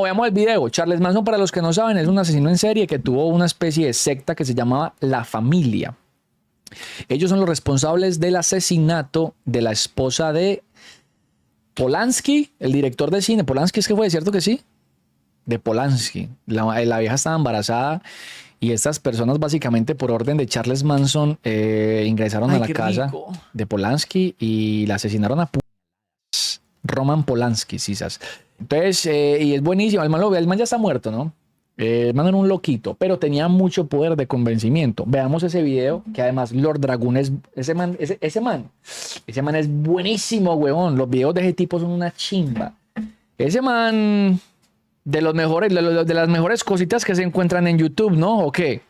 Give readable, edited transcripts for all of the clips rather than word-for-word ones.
Veamos el video. Charles Manson, para los que no saben, es un asesino en serie que tuvo una especie de secta que se llamaba La Familia. Ellos son los responsables del asesinato de la esposa de Polanski, el director de cine. Polanski, ¿es que fue? ¿Cierto que sí? De Polanski. La vieja estaba embarazada y estas personas, básicamente por orden de Charles Manson, ingresaron a la casa de Polanski y la asesinaron a Roman Polanski, quizás. Entonces, y es buenísimo. El man ya está muerto, ¿no? El man era un loquito, pero tenía mucho poder de convencimiento. Veamos ese video, que además Lord Dragoon es... Ese man es buenísimo, huevón. Los videos de ese tipo son una chimba. Ese man... De los mejores, de las mejores cositas que se encuentran en YouTube, ¿no? ¿O qué?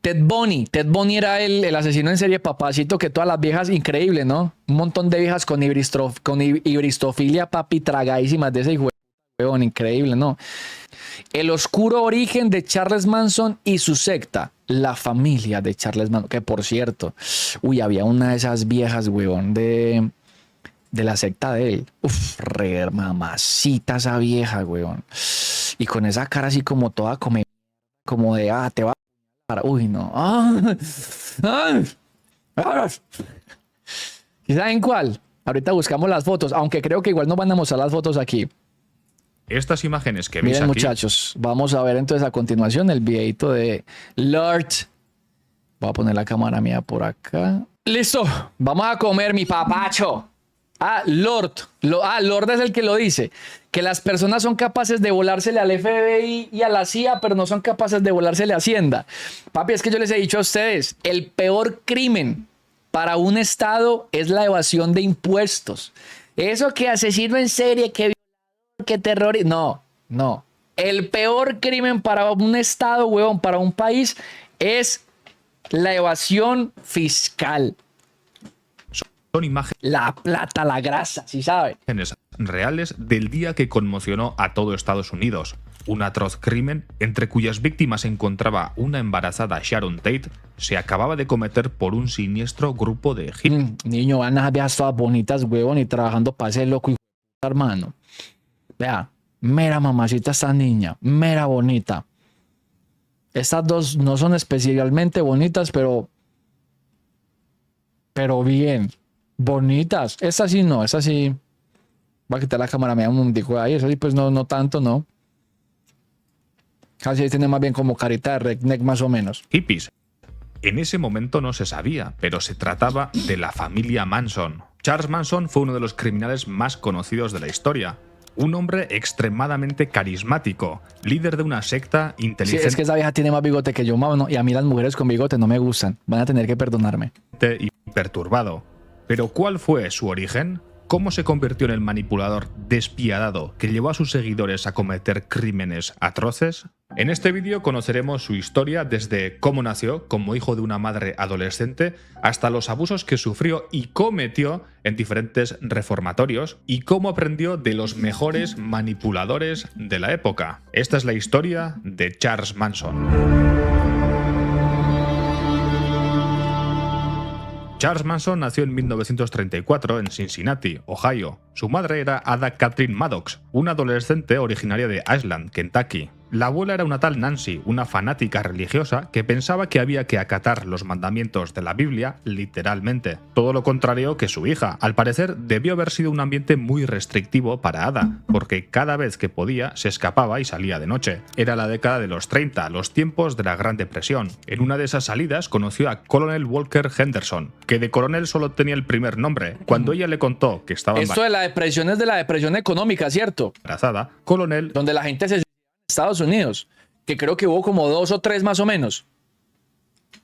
Ted Bundy. Ted Bundy era el asesino en serie papacito, que todas las viejas, increíble, ¿no? Un montón de viejas con hibristofilia, papi, tragadísimas de ese hijo. Increíble, ¿no? El oscuro origen de Charles Manson y su secta, La Familia de Charles Manson, que por cierto, había una de esas viejas, huevón, de la secta de él. Uf, re mamacita esa vieja, huevón. Y con esa cara así como toda como de, te va a... Uy, no. ¿Y saben cuál? Ahorita buscamos las fotos, aunque creo que igual no van a mostrar las fotos aquí. Estas imágenes que veis Miren, aquí... muchachos, vamos a ver entonces a continuación el videito de Lord. Voy a poner la cámara mía por acá. ¡Listo! Vamos a comer, mi papacho. Lord. Lord es el que lo dice. Que las personas son capaces de volársele al FBI y a la CIA, pero no son capaces de volársele a Hacienda. Papi, es que yo les he dicho a ustedes, el peor crimen para un Estado es la evasión de impuestos. Eso que asesino en serie, que terrorista. No. El peor crimen para un Estado, huevón, para un país, es la evasión fiscal. Son imágenes... La plata, la grasa, ¿sí sabe? Reales del día que conmocionó a todo Estados Unidos. Un atroz crimen, entre cuyas víctimas se encontraba una embarazada Sharon Tate, se acababa de cometer por un siniestro grupo de hippies. Niño, van a ver todas bonitas, huevón, y trabajando para ese loco y hermano. Vea, mera mamacita esta niña, mera bonita. Estas dos no son especialmente bonitas, pero bien. Bonitas. Esta sí no, esta sí. Voy a quitar la cámara, me da un momentico ahí. Esa sí, pues no tanto, no. Casi tiene más bien como carita de redneck, más o menos. Hippies. En ese momento no se sabía, pero se trataba de la familia Manson. Charles Manson fue uno de los criminales más conocidos de la historia. Un hombre extremadamente carismático, líder de una secta inteligente. Sí, es que esa vieja tiene más bigote que yo, mano, y a mí las mujeres con bigote no me gustan. Van a tener que perdonarme. Y perturbado. Pero ¿cuál fue su origen? ¿Cómo se convirtió en el manipulador despiadado que llevó a sus seguidores a cometer crímenes atroces? En este vídeo conoceremos su historia desde cómo nació como hijo de una madre adolescente hasta los abusos que sufrió y cometió en diferentes reformatorios y cómo aprendió de los mejores manipuladores de la época. Esta es la historia de Charles Manson. Charles Manson nació en 1934 en Cincinnati, Ohio. Su madre era Ada Catherine Maddox, una adolescente originaria de Ashland, Kentucky. La abuela era una tal Nancy, una fanática religiosa que pensaba que había que acatar los mandamientos de la Biblia literalmente. Todo lo contrario que su hija. Al parecer, debió haber sido un ambiente muy restrictivo para Ada, porque cada vez que podía se escapaba y salía de noche. Era la década de los 30, los tiempos de la Gran Depresión. En una de esas salidas conoció a Colonel Walker Henderson, que de coronel solo tenía el primer nombre. Cuando ella le contó que estaba Esto de la depresión es de la depresión económica, ¿cierto? Embarazada, Colonel... Donde la gente se... Estados Unidos, que creo que hubo como 2 o 3 más o menos.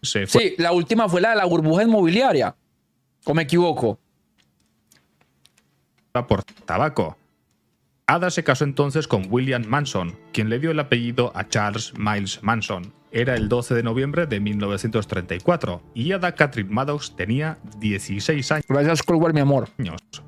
Se fue. Sí, la última fue la de la burbuja inmobiliaria. ¿O me equivoco? Por tabaco. Ada se casó entonces con William Manson, quien le dio el apellido a Charles Miles Manson. Era el 12 de noviembre de 1934 y Ada Catherine Maddox tenía 16 años. Gracias, Colwell, mi amor.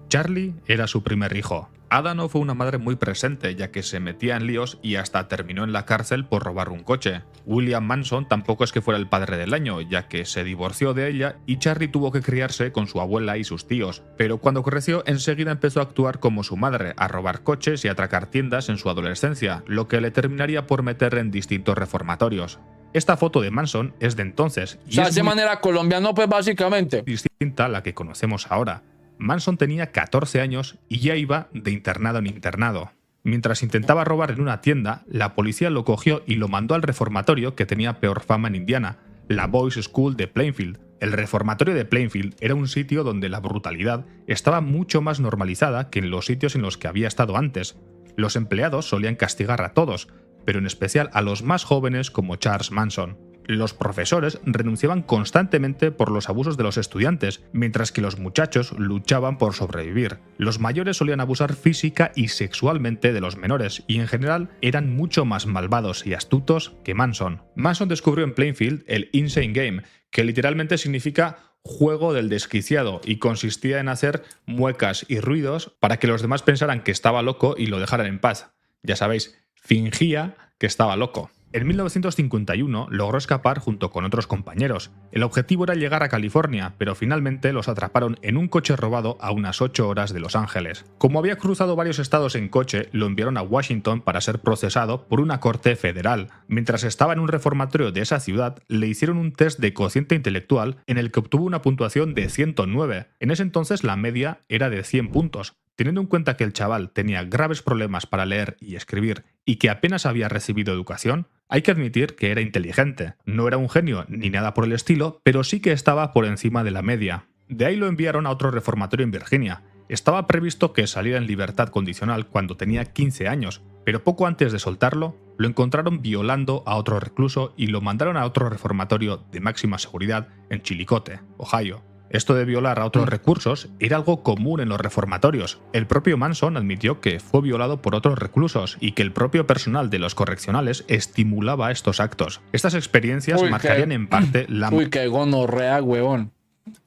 Charlie era su primer hijo. Ada no fue una madre muy presente, ya que se metía en líos y hasta terminó en la cárcel por robar un coche. William Manson tampoco es que fuera el padre del año, ya que se divorció de ella y Charlie tuvo que criarse con su abuela y sus tíos. Pero cuando creció, enseguida empezó a actuar como su madre, a robar coches y a atracar tiendas en su adolescencia, lo que le terminaría por meter en distintos reformatorios. Esta foto de Manson es de entonces y o sea, de manera colombiano, pues básicamente distinta a la que conocemos ahora. Manson tenía 14 años y ya iba de internado en internado. Mientras intentaba robar en una tienda, la policía lo cogió y lo mandó al reformatorio que tenía peor fama en Indiana, la Boys School de Plainfield. El reformatorio de Plainfield era un sitio donde la brutalidad estaba mucho más normalizada que en los sitios en los que había estado antes. Los empleados solían castigar a todos, pero en especial a los más jóvenes como Charles Manson. Los profesores renunciaban constantemente por los abusos de los estudiantes, mientras que los muchachos luchaban por sobrevivir. Los mayores solían abusar física y sexualmente de los menores, y en general eran mucho más malvados y astutos que Manson. Manson descubrió en Plainfield el Insane Game, que literalmente significa juego del desquiciado, y consistía en hacer muecas y ruidos para que los demás pensaran que estaba loco y lo dejaran en paz. Ya sabéis, fingía que estaba loco. En 1951 logró escapar junto con otros compañeros. El objetivo era llegar a California, pero finalmente los atraparon en un coche robado a unas 8 horas de Los Ángeles. Como había cruzado varios estados en coche, lo enviaron a Washington para ser procesado por una corte federal. Mientras estaba en un reformatorio de esa ciudad, le hicieron un test de cociente intelectual en el que obtuvo una puntuación de 109. En ese entonces la media era de 100 puntos. Teniendo en cuenta que el chaval tenía graves problemas para leer y escribir y que apenas había recibido educación, hay que admitir que era inteligente. No era un genio ni nada por el estilo, pero sí que estaba por encima de la media. De ahí lo enviaron a otro reformatorio en Virginia. Estaba previsto que saliera en libertad condicional cuando tenía 15 años, pero poco antes de soltarlo, lo encontraron violando a otro recluso y lo mandaron a otro reformatorio de máxima seguridad en Chillicothe, Ohio. Esto de violar a otros reclusos era algo común en los reformatorios. El propio Manson admitió que fue violado por otros reclusos y que el propio personal de los correccionales estimulaba estos actos. Estas experiencias marcarían en parte la... Uy, qué gonorrea, huevón.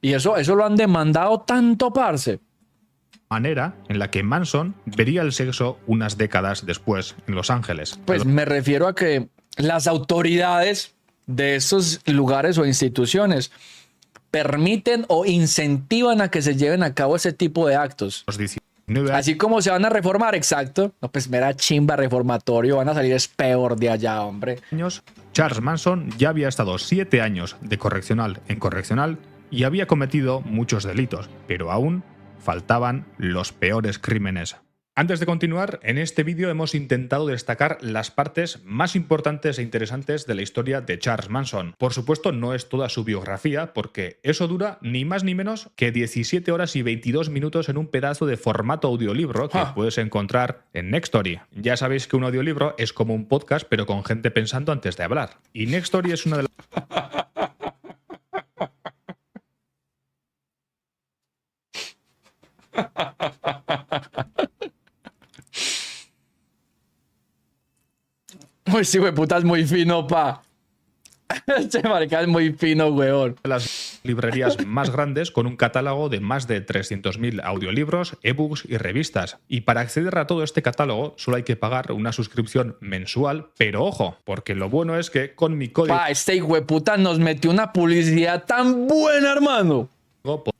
Y eso lo han demandado tanto, parce. Manera en la que Manson vería el sexo unas décadas después en Los Ángeles. Pues me refiero a que las autoridades de esos lugares o instituciones permiten o incentivan a que se lleven a cabo ese tipo de actos. Así como se van a reformar, exacto. No, pues mera chimba reformatorio, van a salir es peor de allá, hombre. Charles Manson ya había estado 7 años de correccional en correccional y había cometido muchos delitos, pero aún faltaban los peores crímenes. Antes de continuar, en este vídeo hemos intentado destacar las partes más importantes e interesantes de la historia de Charles Manson. Por supuesto, no es toda su biografía, porque eso dura ni más ni menos que 17 horas y 22 minutos en un pedazo de formato audiolibro que puedes encontrar en Nextory. Ya sabéis que un audiolibro es como un podcast, pero con gente pensando antes de hablar. Y Nextory es una de las... Uy, sí, güey, puta, es muy fino, pa. Este marica es muy fino, weón. Las librerías más grandes con un catálogo de más de 300.000 audiolibros, ebooks y revistas. Y para acceder a todo este catálogo solo hay que pagar una suscripción mensual, pero ojo, porque lo bueno es que con mi código... Pa, este hijueputa nos metió una publicidad tan buena, hermano.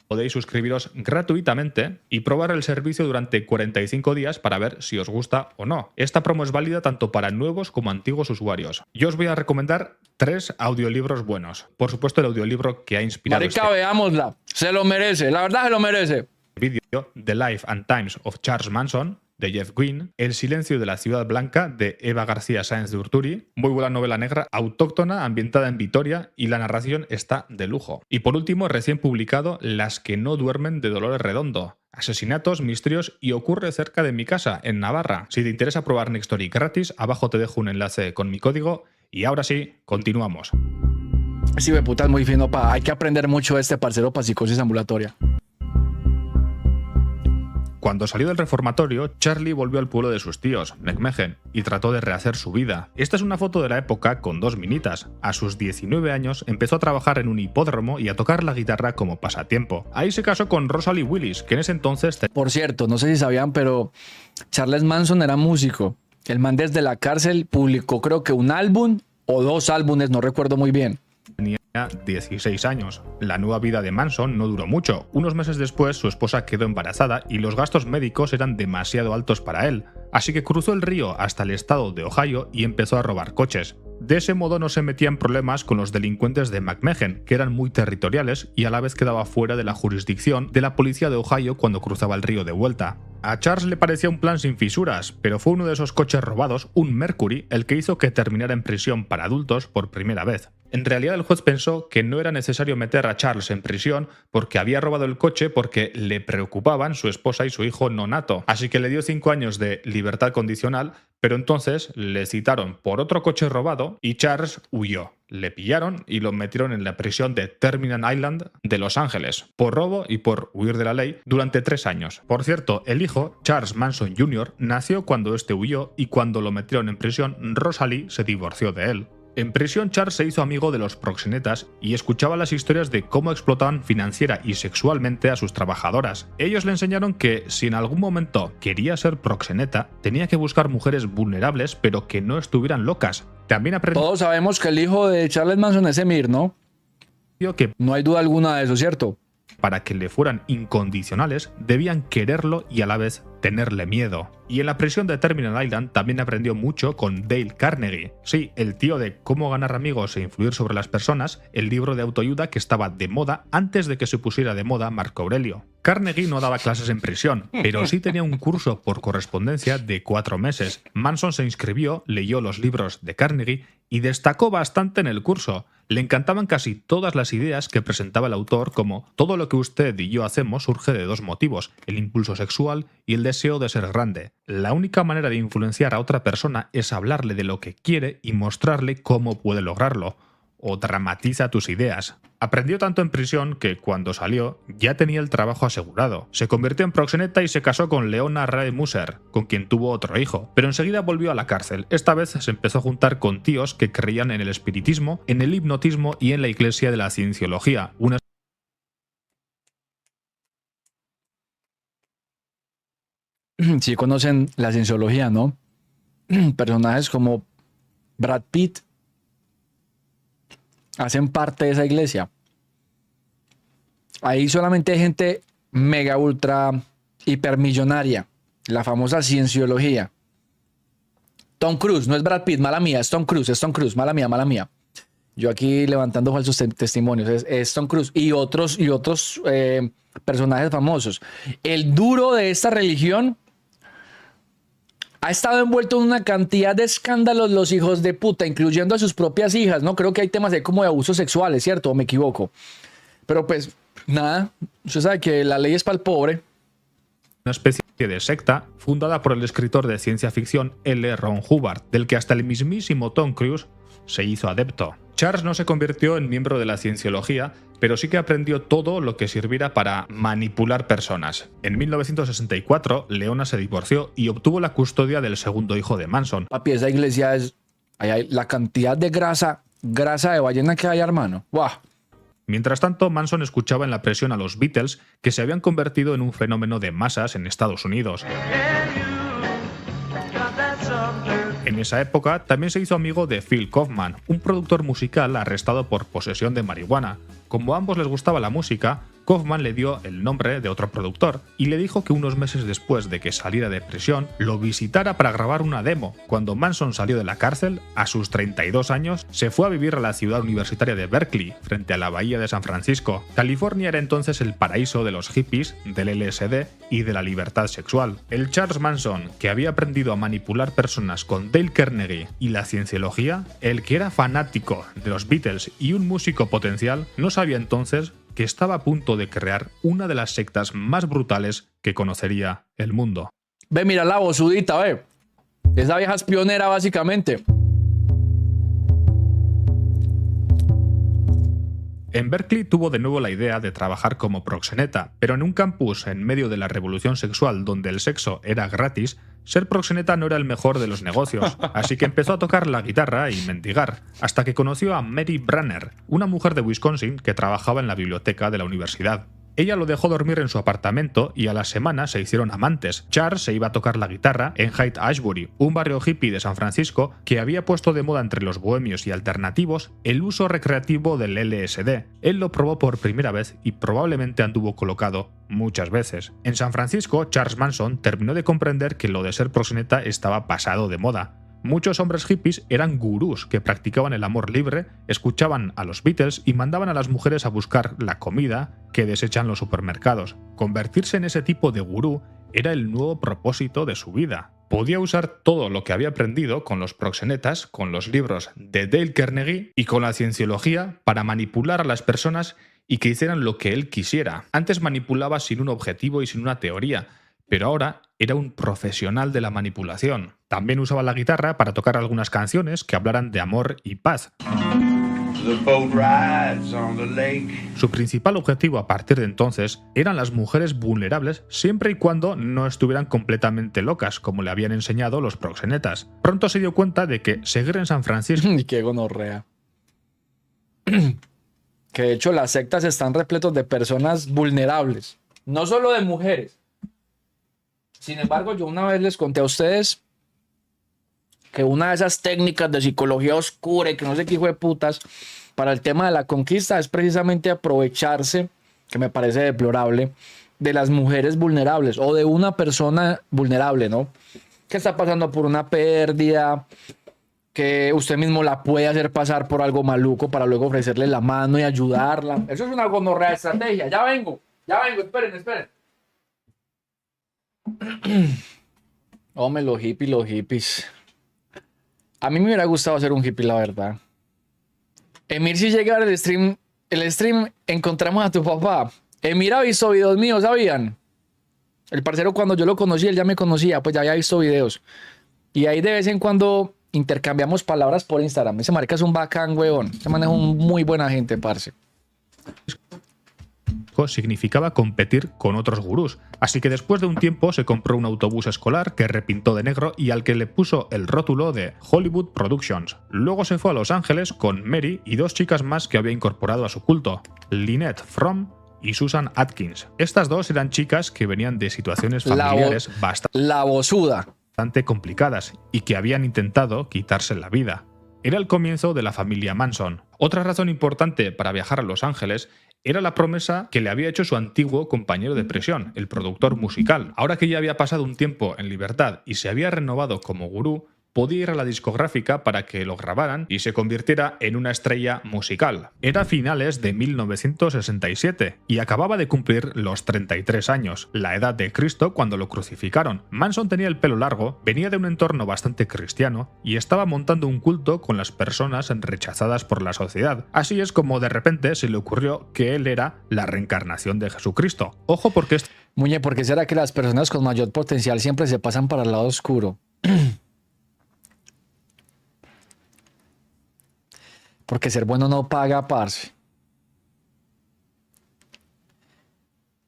Podéis suscribiros gratuitamente y probar el servicio durante 45 días para ver si os gusta o no. Esta promo es válida tanto para nuevos como antiguos usuarios. Yo os voy a recomendar 3 audiolibros buenos. Por supuesto, el audiolibro que ha inspirado marica, veámosla. Se lo merece, la verdad se lo merece. Vídeo, The Life and Times of Charles Manson, de Jeff Gwynne, El silencio de la ciudad blanca, de Eva García Sáenz de Urturi, muy buena novela negra autóctona ambientada en Vitoria y la narración está de lujo. Y por último, recién publicado, Las que no duermen, de Dolores Redondo. Asesinatos, misterios y ocurre cerca de mi casa, en Navarra. Si te interesa probar Nextory gratis, abajo te dejo un enlace con mi código y ahora sí, continuamos. Sí, de puta, es muy fino, pa. Hay que aprender mucho de este parcero para psicosis ambulatoria. Cuando salió del reformatorio, Charlie volvió al pueblo de sus tíos, McMahon, y trató de rehacer su vida. Esta es una foto de la época con dos minitas. A sus 19 años empezó a trabajar en un hipódromo y a tocar la guitarra como pasatiempo. Ahí se casó con Rosalie Willis, que en ese entonces... Por cierto, no sé si sabían, pero Charles Manson era músico. El man desde la cárcel publicó creo que un álbum o dos álbumes, no recuerdo muy bien. Tenía 16 años. La nueva vida de Manson no duró mucho. Unos meses después, su esposa quedó embarazada y los gastos médicos eran demasiado altos para él. Así que cruzó el río hasta el estado de Ohio y empezó a robar coches. De ese modo no se metía en problemas con los delincuentes de McMahon, que eran muy territoriales y a la vez quedaba fuera de la jurisdicción de la policía de Ohio cuando cruzaba el río de vuelta. A Charles le parecía un plan sin fisuras, pero fue uno de esos coches robados, un Mercury, el que hizo que terminara en prisión para adultos por primera vez. En realidad el juez pensó que no era necesario meter a Charles en prisión porque había robado el coche porque le preocupaban su esposa y su hijo nonato, así que le dio 5 años de libertad condicional, pero entonces le citaron por otro coche robado y Charles huyó. Le pillaron y lo metieron en la prisión de Terminal Island de Los Ángeles, por robo y por huir de la ley durante 3 años. Por cierto, el hijo, Charles Manson Jr., nació cuando este huyó y cuando lo metieron en prisión, Rosalie se divorció de él. En prisión, Charles se hizo amigo de los proxenetas y escuchaba las historias de cómo explotaban financiera y sexualmente a sus trabajadoras. Ellos le enseñaron que si en algún momento quería ser proxeneta, tenía que buscar mujeres vulnerables pero que no estuvieran locas. También aprendió... Todos sabemos que el hijo de Charles Manson es Emir, ¿no? Que no hay duda alguna de eso, ¿cierto? Para que le fueran incondicionales, debían quererlo y a la vez tenerle miedo. Y en la prisión de Terminal Island también aprendió mucho con Dale Carnegie. Sí, el tío de Cómo ganar amigos e influir sobre las personas, el libro de autoayuda que estaba de moda antes de que se pusiera de moda Marco Aurelio. Carnegie no daba clases en prisión, pero sí tenía un curso por correspondencia de 4 meses. Manson se inscribió, leyó los libros de Carnegie y destacó bastante en el curso. Le encantaban casi todas las ideas que presentaba el autor, como todo lo que usted y yo hacemos surge de 2 motivos, el impulso sexual y el deseo de ser grande. La única manera de influenciar a otra persona es hablarle de lo que quiere y mostrarle cómo puede lograrlo. O dramatiza tus ideas. Aprendió tanto en prisión que cuando salió ya tenía el trabajo asegurado. Se convirtió en proxeneta y se casó con Leona Rae Musser, con quien tuvo otro hijo, pero enseguida volvió a la cárcel. Esta vez se empezó a juntar con tíos que creían en el espiritismo, en el hipnotismo y en la iglesia de la cienciología, una Sí conocen la cienciología, ¿no? Personajes como Brad Pitt hacen parte de esa iglesia. Ahí solamente hay gente mega ultra hipermillonaria, la famosa cienciología. Tom Cruise, no es Brad Pitt, mala mía, es Tom Cruise, mala mía. Yo aquí levantando falsos testimonios, es Tom Cruise y otros personajes famosos. El duro de esta religión ha estado envuelto en una cantidad de escándalos los hijos de puta, incluyendo a sus propias hijas, ¿no? Creo que hay temas de como de abusos sexuales, ¿cierto? ¿O me equivoco? Pero pues, nada, usted sabe que la ley es para el pobre. Una especie de secta fundada por el escritor de ciencia ficción L. Ron Hubbard, del que hasta el mismísimo Tom Cruise se hizo adepto. Charles no se convirtió en miembro de la cienciología, pero sí que aprendió todo lo que sirviera para manipular personas. En 1964, Leona se divorció y obtuvo la custodia del segundo hijo de Manson. Papi, esa iglesia es... Ahí hay la cantidad de grasa de ballena que hay, hermano. ¡Wow! Mientras tanto, Manson escuchaba en la presión a los Beatles, que se habían convertido en un fenómeno de masas en Estados Unidos. En esa época también se hizo amigo de Phil Kaufman, un productor musical arrestado por posesión de marihuana. Como a ambos les gustaba la música, Kaufman le dio el nombre de otro productor y le dijo que unos meses después de que saliera de prisión lo visitara para grabar una demo. Cuando Manson salió de la cárcel, a sus 32 años, se fue a vivir a la ciudad universitaria de Berkeley, frente a la bahía de San Francisco. California era entonces el paraíso de los hippies, del LSD y de la libertad sexual. El Charles Manson, que había aprendido a manipular personas con Dale Carnegie y la cienciología, el que era fanático de los Beatles y un músico potencial, no sabía entonces que estaba a punto de crear una de las sectas más brutales que conocería el mundo. Ve, mira la bozudita, ve. Esa vieja es pionera, básicamente. En Berkeley tuvo de nuevo la idea de trabajar como proxeneta, pero en un campus en medio de la revolución sexual donde el sexo era gratis, ser proxeneta no era el mejor de los negocios, así que empezó a tocar la guitarra y mendigar, hasta que conoció a Mary Branner, una mujer de Wisconsin que trabajaba en la biblioteca de la universidad. Ella lo dejó dormir en su apartamento y a la semana se hicieron amantes. Charles se iba a tocar la guitarra en Haight-Ashbury, un barrio hippie de San Francisco que había puesto de moda entre los bohemios y alternativos el uso recreativo del LSD. Él lo probó por primera vez y probablemente anduvo colocado muchas veces. En San Francisco, Charles Manson terminó de comprender que lo de ser proxeneta estaba pasado de moda. Muchos hombres hippies eran gurús que practicaban el amor libre, escuchaban a los Beatles y mandaban a las mujeres a buscar la comida que desechan los supermercados. Convertirse en ese tipo de gurú era el nuevo propósito de su vida. Podía usar todo lo que había aprendido con los proxenetas, con los libros de Dale Carnegie y con la cienciología para manipular a las personas y que hicieran lo que él quisiera. Antes manipulaba sin un objetivo y sin una teoría, pero ahora era un profesional de la manipulación. También usaba la guitarra para tocar algunas canciones que hablaran de amor y paz. Su principal objetivo a partir de entonces eran las mujeres vulnerables siempre y cuando no estuvieran completamente locas, como le habían enseñado los proxenetas. Pronto se dio cuenta de que seguir en San Francisco... Y qué gonorrea. Que de hecho las sectas están repletos de personas vulnerables, no solo de mujeres. Sin embargo, yo una vez les conté a ustedes que una de esas técnicas de psicología oscura y que no sé qué hijo de putas para el tema de la conquista es precisamente aprovecharse, que me parece deplorable, de las mujeres vulnerables o de una persona vulnerable, ¿no? Que está pasando por una pérdida, que usted mismo la puede hacer pasar por algo maluco para luego ofrecerle la mano y ayudarla. Eso es una gonorrea de estrategia. Ya vengo, esperen. Hombre, los hippies. A mí me hubiera gustado ser un hippie, la verdad. Emir, si llega a ver el stream, encontramos a tu papá. Emir ha visto videos míos, ¿sabían? El parcero, cuando yo lo conocí, él ya me conocía, pues ya había visto videos. Y ahí de vez en cuando intercambiamos palabras por Instagram. Ese marica es un bacán, weón. Ese man es un muy buena gente, parce. Significaba competir con otros gurús, así que después de un tiempo se compró un autobús escolar que repintó de negro y al que le puso el rótulo de Hollywood Productions. Luego se fue a Los Ángeles con Mary y dos chicas más que había incorporado a su culto, Lynette Fromm y Susan Atkins. Estas dos eran chicas que venían de situaciones familiares bastante complicadas y que habían intentado quitarse la vida. Era el comienzo de la familia Manson. Otra razón importante para viajar a Los Ángeles era la promesa que le había hecho su antiguo compañero de prisión, el productor musical. Ahora que ya había pasado un tiempo en libertad y se había renovado como gurú, podía ir a la discográfica para que lo grabaran y se convirtiera en una estrella musical. Era finales de 1967 y acababa de cumplir los 33 años, la edad de Cristo cuando lo crucificaron. Manson tenía el pelo largo, venía de un entorno bastante cristiano y estaba montando un culto con las personas rechazadas por la sociedad. Así es como de repente se le ocurrió que él era la reencarnación de Jesucristo. Ojo porque... Muñe, ¿por qué será que las personas con mayor potencial siempre se pasan para el lado oscuro? Porque ser bueno no paga, parce.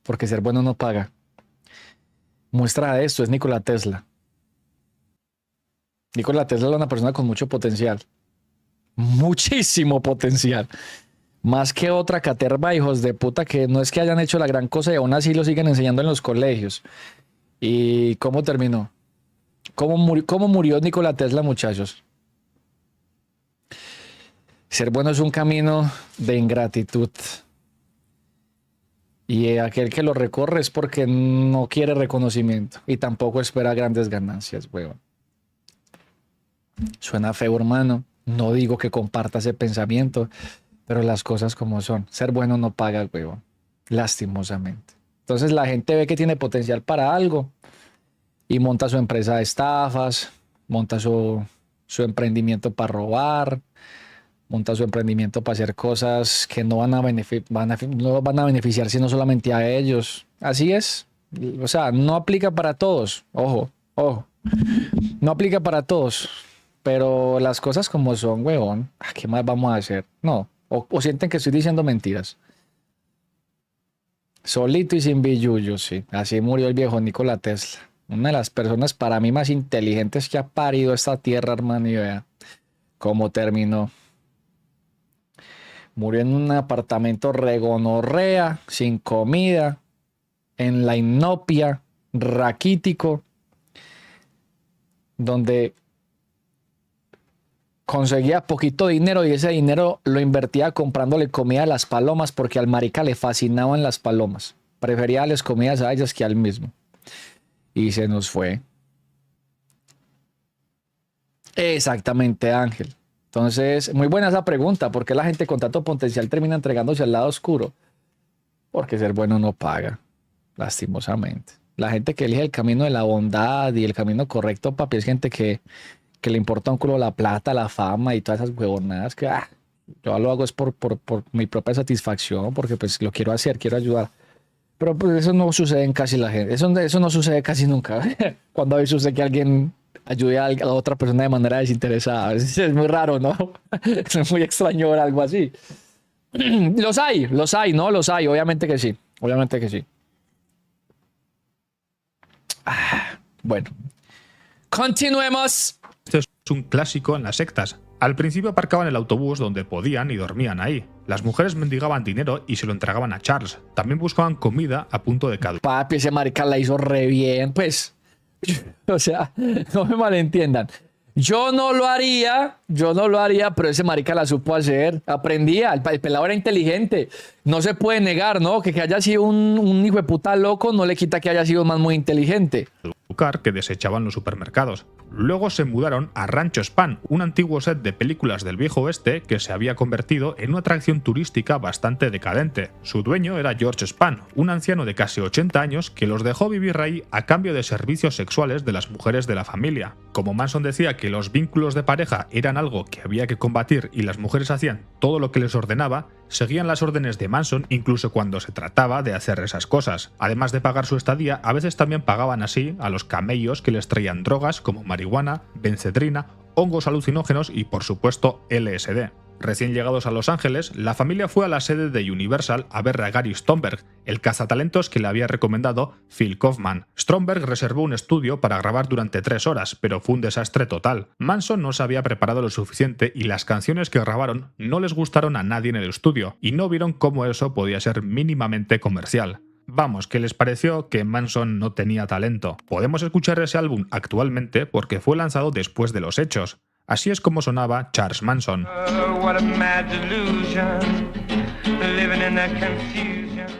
Porque ser bueno no paga. Muestra de esto es Nikola Tesla. Nikola Tesla era una persona con mucho potencial. Muchísimo potencial. Más que otra caterva, hijos de puta, que no es que hayan hecho la gran cosa y aún así lo siguen enseñando en los colegios. ¿Y cómo terminó? ¿Cómo murió Nikola Tesla, muchachos? Ser bueno es un camino de ingratitud. Y aquel que lo recorre es porque no quiere reconocimiento y tampoco espera grandes ganancias, weón. Suena feo, hermano. No digo que comparta ese pensamiento, pero las cosas como son. Ser bueno no paga, weón. Lastimosamente. Entonces la gente ve que tiene potencial para algo y monta su empresa de estafas, monta su emprendimiento para robar, monta su emprendimiento para hacer cosas que no van a beneficiar sino solamente a ellos. Así es. O sea, no aplica para todos. Ojo. No aplica para todos. Pero las cosas como son, huevón. ¿Qué más vamos a hacer? No. O sienten que estoy diciendo mentiras. Solito y sin billullo, sí. Así murió el viejo Nikola Tesla. Una de las personas para mí más inteligentes que ha parido esta tierra, hermano. Y vea cómo terminó. Murió en un apartamento regonorrea, sin comida, en la inopia, raquítico, donde conseguía poquito dinero y ese dinero lo invertía comprándole comida a las palomas porque al marica le fascinaban las palomas. Prefería darles comidas a ellas que al mismo. Y se nos fue. Exactamente, Ángel. Entonces, muy buena esa pregunta. ¿Por qué la gente con tanto potencial termina entregándose al lado oscuro? Porque ser bueno no paga, lastimosamente. La gente que elige el camino de la bondad y el camino correcto, papi, es gente que le importa un culo la plata, la fama y todas esas huevonadas que yo lo hago es por mi propia satisfacción, porque pues lo quiero hacer, quiero ayudar. Pero pues eso no sucede en casi la gente. Eso no sucede casi nunca. Cuando hoy sucede que alguien ayude a otra persona de manera desinteresada. Es muy raro, ¿no? Es muy extraño ver algo así. Los hay, ¿no? Los hay, obviamente que sí. Obviamente que sí. Bueno. Continuemos. Este es un clásico en las sectas. Al principio aparcaban el autobús donde podían y dormían ahí. Las mujeres mendigaban dinero y se lo entregaban a Charles. También buscaban comida a punto de caducar. Papi, ese marica la hizo re bien. Pues, o sea, no me malentiendan. Yo no lo haría, pero ese marica la supo hacer. Aprendía, el pelado era inteligente. No se puede negar, ¿no? Que haya sido un hijo de puta loco no le quita que haya sido más muy inteligente. Que desechaban los supermercados. Luego se mudaron a Rancho Span, un antiguo set de películas del viejo oeste que se había convertido en una atracción turística bastante decadente. Su dueño era George Span, un anciano de casi 80 años que los dejó vivir ahí a cambio de servicios sexuales de las mujeres de la familia. Como Manson decía que los vínculos de pareja eran algo que había que combatir y las mujeres hacían todo lo que les ordenaba, seguían las órdenes de Manson incluso cuando se trataba de hacer esas cosas. Además de pagar su estadía, a veces también pagaban así a los camellos que les traían drogas como marihuana, benzedrina, hongos alucinógenos y por supuesto LSD. Recién llegados a Los Ángeles, la familia fue a la sede de Universal a ver a Gary Stromberg, el cazatalentos que le había recomendado Phil Kaufman. Stromberg reservó un estudio para grabar durante 3 horas, pero fue un desastre total. Manson no se había preparado lo suficiente y las canciones que grabaron no les gustaron a nadie en el estudio, y no vieron cómo eso podía ser mínimamente comercial. Vamos, que les pareció que Manson no tenía talento. Podemos escuchar ese álbum actualmente porque fue lanzado después de los hechos. Así es como sonaba Charles Manson.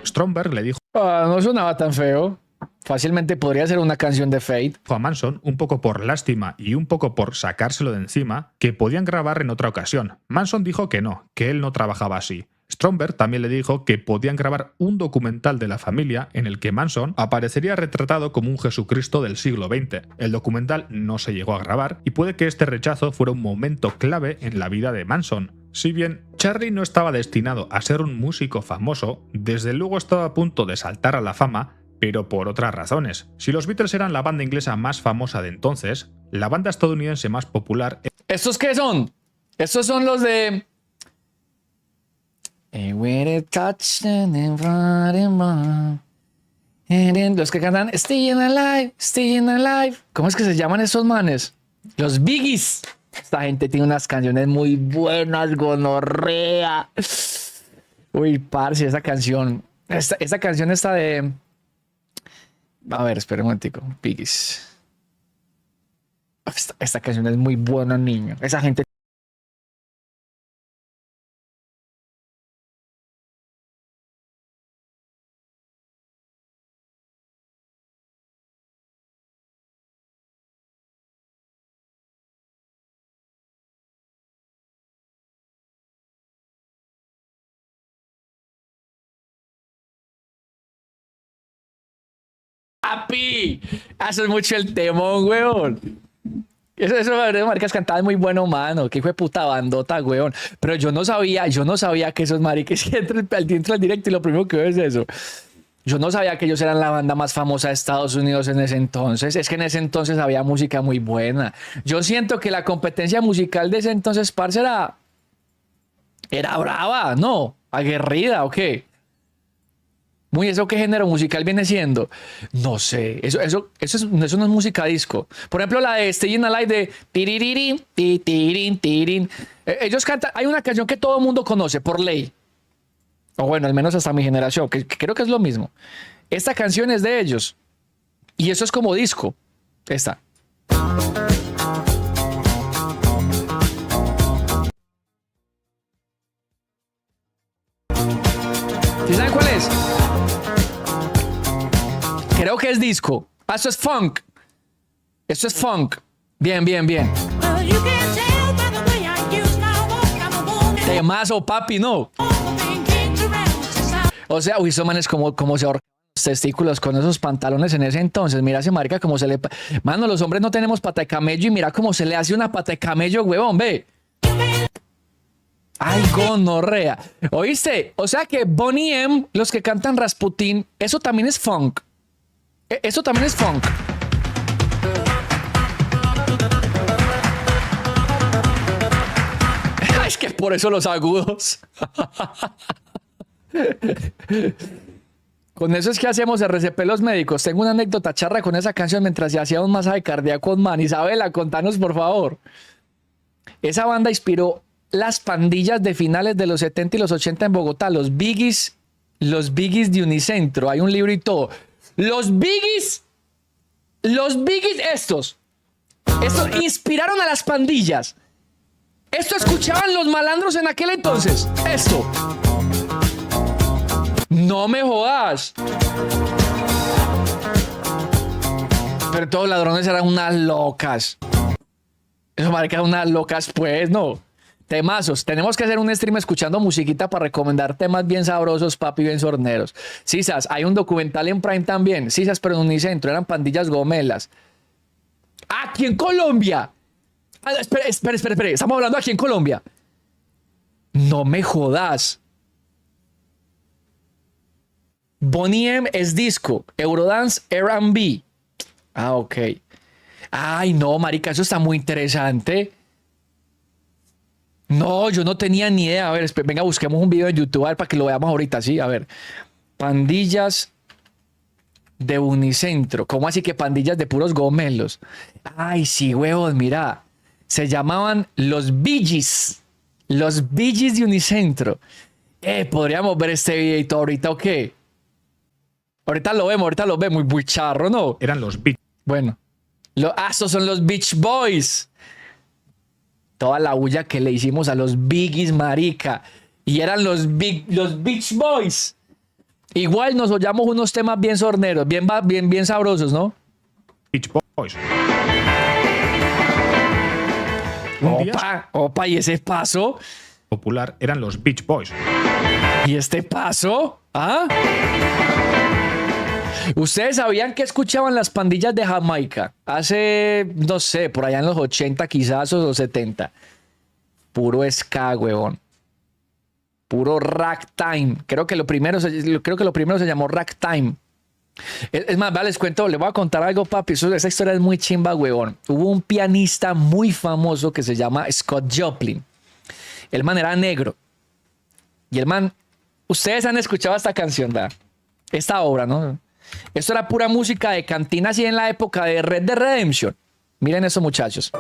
Stromberg le dijo no sonaba tan feo. Fácilmente podría ser una canción de Fate. A Manson, un poco por lástima y un poco por sacárselo de encima, que podían grabar en otra ocasión. Manson dijo que no, que él no trabajaba así. Stromberg también le dijo que podían grabar un documental de la familia en el que Manson aparecería retratado como un Jesucristo del siglo XX. El documental no se llegó a grabar y puede que este rechazo fuera un momento clave en la vida de Manson. Si bien Charlie no estaba destinado a ser un músico famoso, desde luego estaba a punto de saltar a la fama, pero por otras razones. Si los Beatles eran la banda inglesa más famosa de entonces, la banda estadounidense más popular... ¿Estos qué son? Estos son los de... Los que cantan Staying Alive, Staying Alive. ¿Cómo es que se llaman esos manes? Los Biggies. Esta gente tiene unas canciones muy buenas, gonorrea. Uy, parce, esa canción. Esta canción está de... A ver, espera un momentico. Biggies. Esta canción es muy buena, niño. Esa gente... ¡Papi! Eso es mucho el temón, weón. Eso de maricas cantadas muy bueno, mano. Qué hijo de puta bandota, weón. Pero yo no sabía que esos maricas que entran al directo y lo primero que veo es eso. Yo no sabía que ellos eran la banda más famosa de Estados Unidos en ese entonces. Es que en ese entonces había música muy buena. Yo siento que la competencia musical de ese entonces, parce, Era brava, ¿no? Aguerrida, ¿o qué? Muy, ¿eso qué género musical viene siendo? No sé, eso no es música disco. Por ejemplo, la de Staying Alive de tiriririn, tirin, tirin. Ellos cantan, hay una canción que todo el mundo conoce por ley. O bueno, al menos hasta mi generación, que creo que es lo mismo. Esta canción es de ellos. Y eso es como disco. Esta. ¿Sí saben cuál es? Creo que es disco. Ah, eso es funk. Eso es funk. Bien, bien, bien. Temazo, papi, no. O sea, uy, esos manes como se ahorcan los testículos con esos pantalones en ese entonces. Mira ese marica como se le... Mano, los hombres no tenemos pata de camello y mira cómo se le hace una pata de camello, huevón, ve. Ay, gonorrea. ¿Oíste? O sea que Boney M, los que cantan Rasputin, eso también es funk. Eso también es funk. Es que por eso los agudos. Con eso es que hacemos RCP los médicos. Tengo una anécdota charra con esa canción mientras se hacía un masaje cardíaco con man. Isabela, contanos por favor. Esa banda inspiró las pandillas de finales de los 70 y los 80 en Bogotá. Los Biggies de Unicentro. Hay un libro y todo. Los Biggies, estos inspiraron a las pandillas. Esto escuchaban los malandros en aquel entonces. Esto. No me jodas. Pero todos los ladrones eran unas locas. Eso marca unas locas, pues, no. Temazos. Tenemos que hacer un stream escuchando musiquita para recomendar temas bien sabrosos, papi, bien sorneros. Sisas, hay un documental en Prime también. Sisas, pero en Unicentro, eran pandillas gomelas. Aquí en Colombia. Ah, espera. Estamos hablando aquí en Colombia. No me jodas. Boney M es disco. Eurodance R&B. Ah, ok. Ay, no, marica, eso está muy interesante. No, yo no tenía ni idea. A ver, venga, busquemos un video en YouTube a ver, para que lo veamos ahorita, sí. A ver. Pandillas de Unicentro. ¿Cómo así que pandillas de puros gomelos? Ay, sí, huevos, mira. Se llamaban los Biggies. Los Biggies de Unicentro. ¿Podríamos ver este videito ahorita o qué? Ahorita lo vemos, muy charro, ¿no? Eran los Beach. Bueno. Estos son los Beach Boys. Toda la bulla que le hicimos a los Biggies, marica. Y eran los Beach Boys. Igual nos oyamos unos temas bien sorneros, bien sabrosos, ¿no? Beach Boys. Opa, ¿y ese paso? Popular eran los Beach Boys. ¿Y este paso? ¿Ah? ¿Ustedes sabían que escuchaban las pandillas de Jamaica? Hace, no sé, por allá en los 80 quizás o los 70. Puro ska, huevón. Puro ragtime. Creo que lo primero se llamó ragtime. Es más, vale, les cuento, les voy a contar algo, papi. Esa historia es muy chimba, huevón. Hubo un pianista muy famoso que se llama Scott Joplin. El man era negro. Y el man, ustedes han escuchado esta canción, ¿verdad? Esta obra, ¿no? Esto era pura música de cantina así en la época de Red Dead Redemption. Miren eso, muchachos.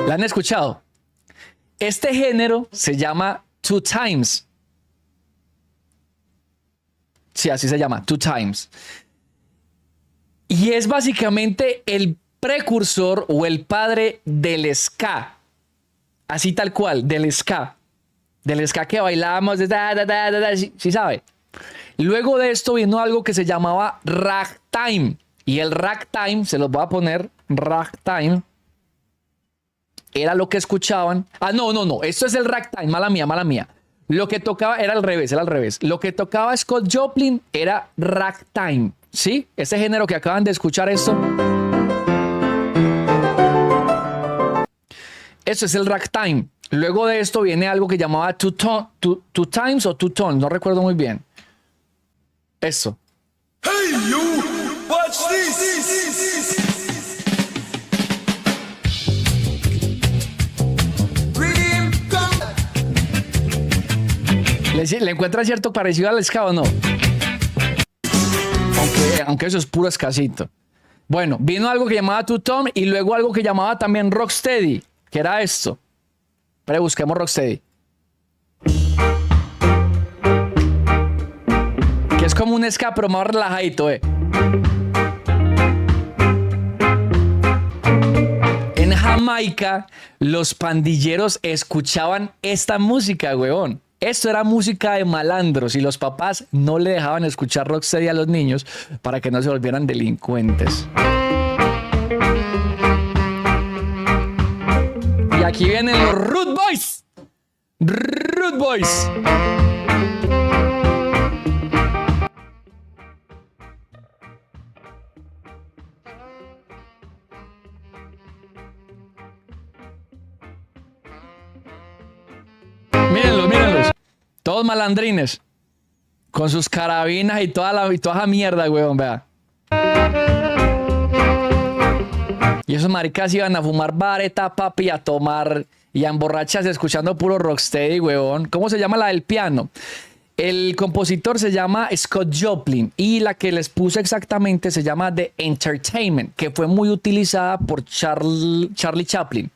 ¿La han escuchado? Este género se llama Two Times. Sí, así se llama, Two Times. Y es básicamente el precursor o el padre del ska. Así tal cual, del ska. Del ska que bailábamos, ¿sí sabe? Luego de esto vino algo que se llamaba ragtime. Y el ragtime, se los voy a poner, ragtime, era lo que escuchaban. No. Esto es el ragtime, mala mía. Lo que tocaba era al revés. Lo que tocaba Scott Joplin era ragtime. ¿Sí? Ese género que acaban de escuchar esto. Eso es el ragtime. Luego de esto viene algo que llamaba two times o two tones, no recuerdo muy bien. Eso. Hey you, watch this. Rhythm come. ¿Le encuentra cierto parecido al ska o no? Aunque eso es puro escasito. Bueno, vino algo que llamaba Two Tone y luego algo que llamaba también Rocksteady, que era esto. Pero busquemos Rocksteady. Que es como un ska, pero más relajadito, En Jamaica, los pandilleros escuchaban esta música, weón. Esto era música de malandros y los papás no le dejaban escuchar Rocksteady a los niños para que no se volvieran delincuentes. Y aquí vienen los Rude Boys. Rude Boys. Mírenlos, mírenlos. Todos malandrines. Con sus carabinas y toda esa mierda, weón, vea. Y esos maricas iban a fumar vareta, papi, a tomar y a emborracharse escuchando puro Rocksteady, weón. ¿Cómo se llama la del piano? El compositor se llama Scott Joplin y la que les puse exactamente se llama The Entertainment, que fue muy utilizada por Charlie Chaplin.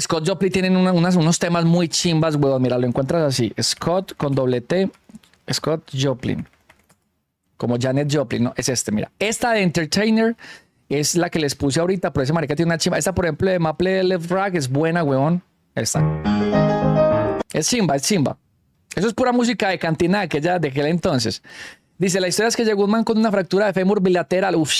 Scott Joplin tienen unos temas muy chimbas, weón. Mira, lo encuentras así. Scott con doble T. Scott Joplin. Como Janet Joplin, ¿no? Es este, mira. Esta de Entertainer es la que les puse ahorita, pero ese marica tiene una chimba. Esta, por ejemplo, de Maple Left Rag es buena, weón. Esta. Es chimba, es chimba. Eso es pura música de cantina de aquel entonces. Dice, la historia es que llegó un man con una fractura de fémur bilateral. Uf,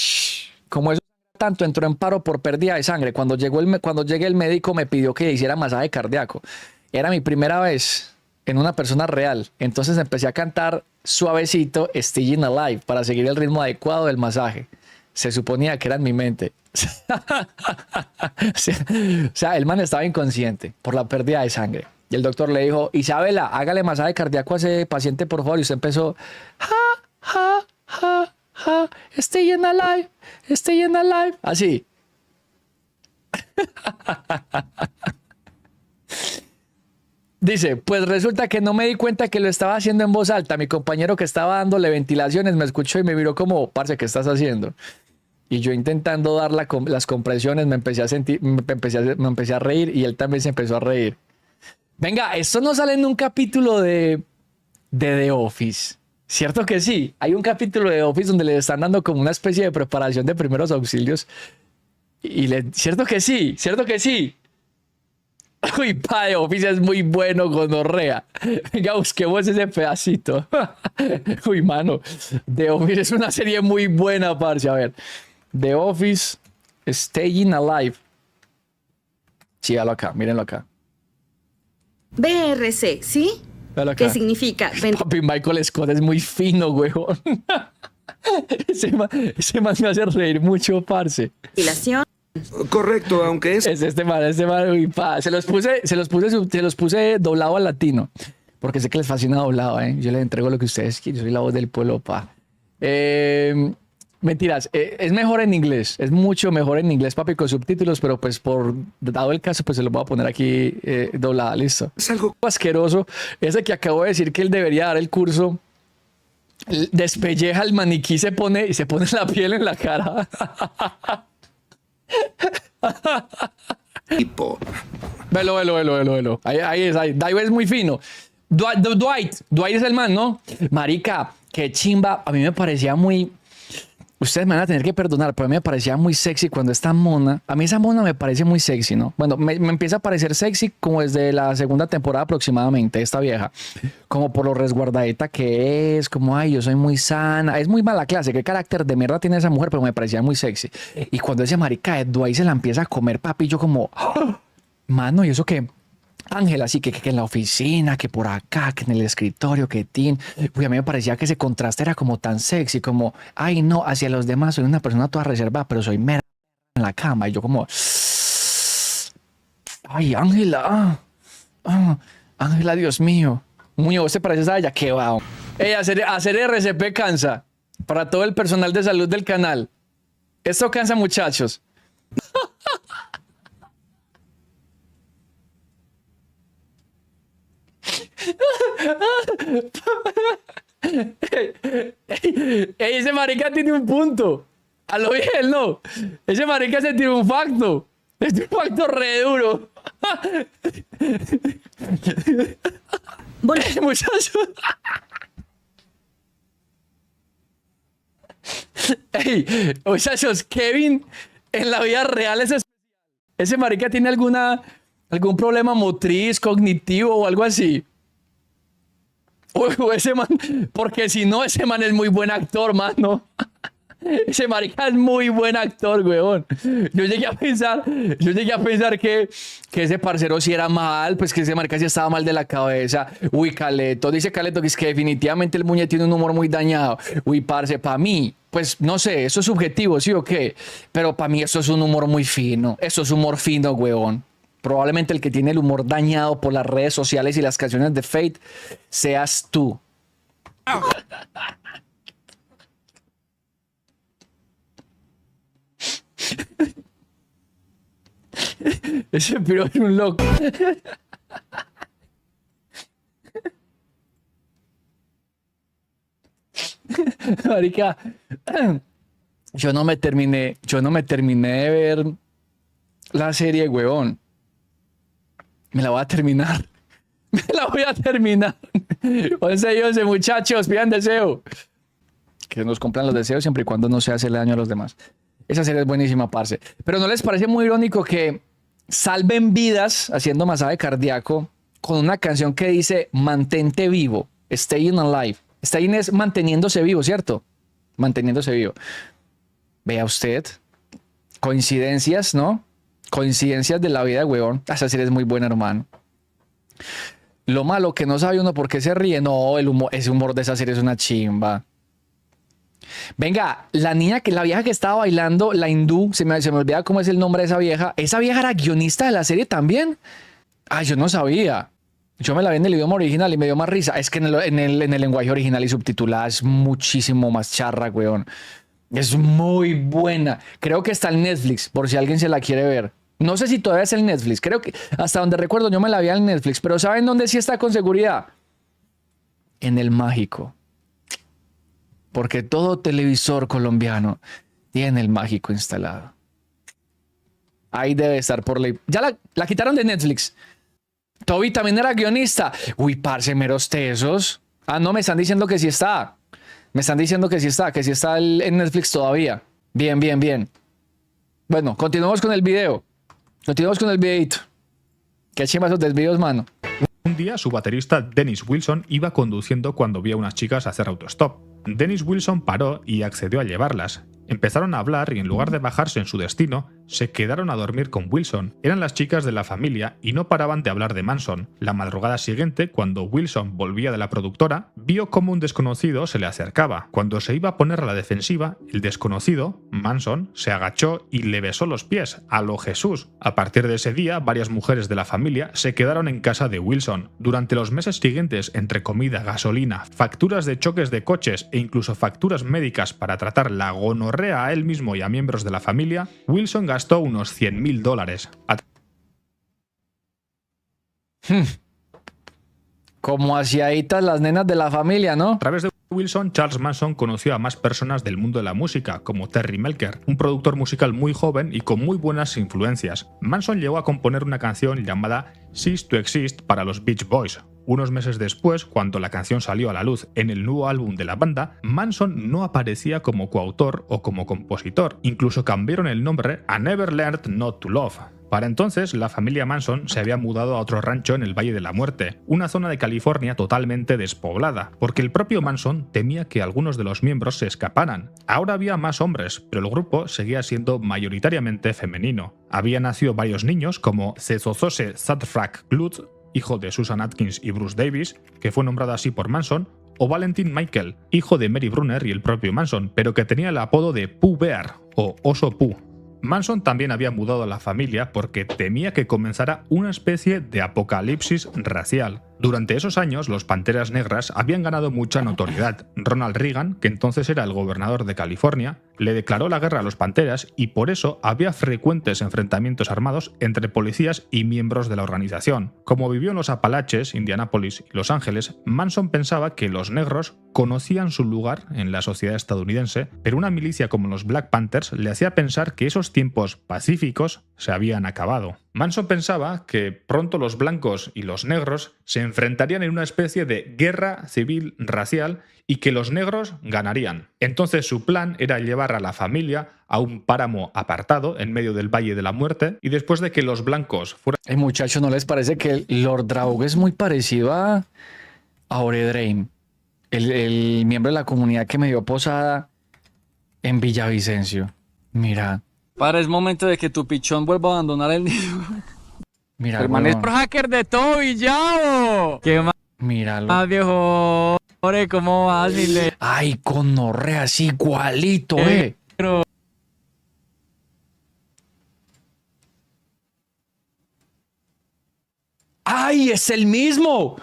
como eso tanto entró en paro por pérdida de sangre. Cuando llegué el médico me pidió que hiciera masaje cardíaco. Era mi primera vez en una persona real. Entonces empecé a cantar suavecito Staying Alive para seguir el ritmo adecuado del masaje. Se suponía que era en mi mente. O sea, el man estaba inconsciente por la pérdida de sangre. Y el doctor le dijo, Isabela, hágale masaje cardíaco a ese paciente, por favor. Y usted empezó, staying alive, staying alive. Así. Dice, pues resulta que no me di cuenta que lo estaba haciendo en voz alta. Mi compañero que estaba dándole ventilaciones me escuchó y me miró como, parce, ¿qué estás haciendo? Y yo intentando dar las compresiones me empecé a reír y él también se empezó a reír. Venga, esto no sale en un capítulo de The Office. ¿Cierto que sí? Hay un capítulo de The Office donde le están dando como una especie de preparación de primeros auxilios. ¿Cierto que sí? ¿Cierto que sí? Uy, pa, The Office es muy bueno, gonorrea. Venga, busquemos ese pedacito. Uy, mano. The Office es una serie muy buena, parce. A ver. The Office, Staying Alive. Sí, hágalo acá, mírenlo acá. BRC, ¿sí? ¿Qué significa? Papi, Michael Scott es muy fino, huevón. Ese man me hace reír mucho, parce. Ventilación. Correcto, aunque es... Es este man, uy, pa. Se los puse doblado al latino. Porque sé que les fascina doblado, ¿eh? Yo les entrego lo que ustedes quieren. Yo soy la voz del pueblo, pa. Mentiras, es mejor en inglés, es mucho mejor en inglés, papi, con subtítulos, pero pues dado el caso, pues se lo voy a poner aquí doblada, listo. Es algo asqueroso, ese que acabo de decir que él debería dar el curso, despelleja el maniquí y se pone la piel en la cara. tipo. Velo. Ahí es. Daiva es muy fino. Dwight es el man, ¿no? Marica, qué chimba, a mí me parecía muy... Ustedes me van a tener que perdonar, pero a mí me parecía muy sexy cuando esta mona... A mí esa mona me parece muy sexy, ¿no? Bueno, me empieza a parecer sexy como desde la segunda temporada aproximadamente, esta vieja. Como por lo resguardadita que es, como, ay, yo soy muy sana. Es muy mala clase, qué carácter de mierda tiene esa mujer, pero me parecía muy sexy. Y cuando ese marica de Dwight se la empieza a comer, papi, yo como... ¡Oh! Mano, ¿y eso qué? Ángel, así que en la oficina, que por acá, que en el escritorio, que tin. Uy, a mí me parecía que ese contraste era como tan sexy, como, ay, no, hacia los demás soy una persona toda reservada, pero soy mera en la cama. Y yo como, ay, Ángela, Ángela, Dios mío. Muñoz, ¿vos te pareces a ella? ¿Qué va? Ey, hacer RCP cansa. Para todo el personal de salud del canal. Esto cansa, muchachos. Ey, ese marica tiene un punto. A lo bien, ¿no? Ese marica se tiene un facto. Es un facto re duro. Muchachos. Ey, muchachos, Kevin en la vida real es especial. Ese marica tiene algún problema motriz, cognitivo o algo así. O ese man, porque si no, ese man es muy buen actor, mano. Ese marica es muy buen actor, weón. Yo llegué a pensar que ese parcero sí era mal, pues que ese marica sí estaba mal de la cabeza. Uy, Caleto, dice Caleto que es que definitivamente el Muñe tiene un humor muy dañado. Uy, parce, para mí, pues no sé, eso es subjetivo, ¿sí o qué? Pero para mí eso es un humor muy fino. Eso es humor fino, weón. Probablemente el que tiene el humor dañado por las redes sociales y las canciones de Fate seas tú. Ese piro es un loco. Marica, yo no me terminé de ver la serie, huevón. Me la voy a terminar. Me la voy a terminar. 11 y 11, muchachos, pidan deseo. Que nos compran los deseos siempre y cuando no se hace daño a los demás. Esa serie es buenísima, parce. Pero ¿no les parece muy irónico que salven vidas haciendo masaje cardíaco con una canción que dice mantente vivo, staying alive? Staying es manteniéndose vivo, ¿cierto? Manteniéndose vivo. Vea usted. Coincidencias, ¿no? Coincidencias de la vida, huevón. Esa serie es muy buena, hermano. Lo malo que no sabe uno por qué se ríe. No, ese humor de esa serie es una chimba. Venga, la vieja que estaba bailando, la hindú, se me olvida cómo es el nombre de esa vieja. ¿Esa vieja era guionista de la serie también? Ah, yo no sabía. Yo me la vi en el idioma original y me dio más risa. Es que en el lenguaje original y subtitulada es muchísimo más charra, weón. Es muy buena. Creo que está en Netflix, por si alguien se la quiere ver. No sé si todavía es el Netflix. Creo que hasta donde recuerdo yo me la vi en Netflix. Pero ¿saben dónde sí está con seguridad? En el Mágico. Porque todo televisor colombiano tiene el Mágico instalado. Ahí debe estar por ley. Ya la quitaron de Netflix. Toby también era guionista. Uy, parce, meros tesos. Ah, no, me están diciendo que sí está. Me están diciendo que sí está en Netflix todavía. Bien, bien, bien. Bueno, continuamos con el video. Continuamos con el videito. Qué chimba esos desvíos, mano. Un día, su baterista Dennis Wilson iba conduciendo cuando vio a unas chicas hacer autostop. Dennis Wilson paró y accedió a llevarlas. Empezaron a hablar y en lugar de bajarse en su destino, se quedaron a dormir con Wilson. Eran las chicas de la familia y no paraban de hablar de Manson. La madrugada siguiente, cuando Wilson volvía de la productora, vio cómo un desconocido se le acercaba. Cuando se iba a poner a la defensiva, el desconocido, Manson, se agachó y le besó los pies, a lo Jesús. A partir de ese día, varias mujeres de la familia se quedaron en casa de Wilson. Durante los meses siguientes, entre comida, gasolina, facturas de choques de coches e incluso facturas médicas para tratar la gonorrea a él mismo y a miembros de la familia, Wilson gastó unos $100.000. Como asiaditas las nenas de la familia, ¿no? A través de Wilson, Charles Manson conoció a más personas del mundo de la música, como Terry Melcher, un productor musical muy joven y con muy buenas influencias. Manson llegó a componer una canción llamada Cease to Exist para los Beach Boys. Unos meses después, cuando la canción salió a la luz en el nuevo álbum de la banda, Manson no aparecía como coautor o como compositor. Incluso cambiaron el nombre a Never Learned Not to Love. Para entonces, la familia Manson se había mudado a otro rancho en el Valle de la Muerte, una zona de California totalmente despoblada, porque el propio Manson temía que algunos de los miembros se escaparan. Ahora había más hombres, pero el grupo seguía siendo mayoritariamente femenino. Había nacido varios niños como Sezozose Sadfrak Glut, hijo de Susan Atkins y Bruce Davis, que fue nombrado así por Manson, o Valentin Michael, hijo de Mary Brunner y el propio Manson, pero que tenía el apodo de Pooh Bear o Oso Pooh. Manson también había mudado a la familia porque temía que comenzara una especie de apocalipsis racial. Durante esos años, los Panteras Negras habían ganado mucha notoriedad. Ronald Reagan, que entonces era el gobernador de California, le declaró la guerra a los Panteras y por eso había frecuentes enfrentamientos armados entre policías y miembros de la organización. Como vivió en los Apalaches, Indianápolis y Los Ángeles, Manson pensaba que los negros conocían su lugar en la sociedad estadounidense, pero una milicia como los Black Panthers le hacía pensar que esos tiempos pacíficos se habían acabado. Manson pensaba que pronto los blancos y los negros se enfrentarían en una especie de guerra civil racial y que los negros ganarían. Entonces su plan era llevar a la familia a un páramo apartado en medio del Valle de la Muerte y después de que los blancos fueran... Muchachos, ¿no les parece que Lord Draug es muy parecido a Oredrain? El miembro de la comunidad que me dio posada en Villavicencio. Mira. Para, es momento de que tu pichón vuelva a abandonar el nido. Mira, El man es huevón. pro hacker de todo, Villavo. ¿Qué más, Míralo. viejo? Ore, ¿cómo vas, Mile? Ay, conorrea, así igualito, Pero- ¡Ay, es el mismo!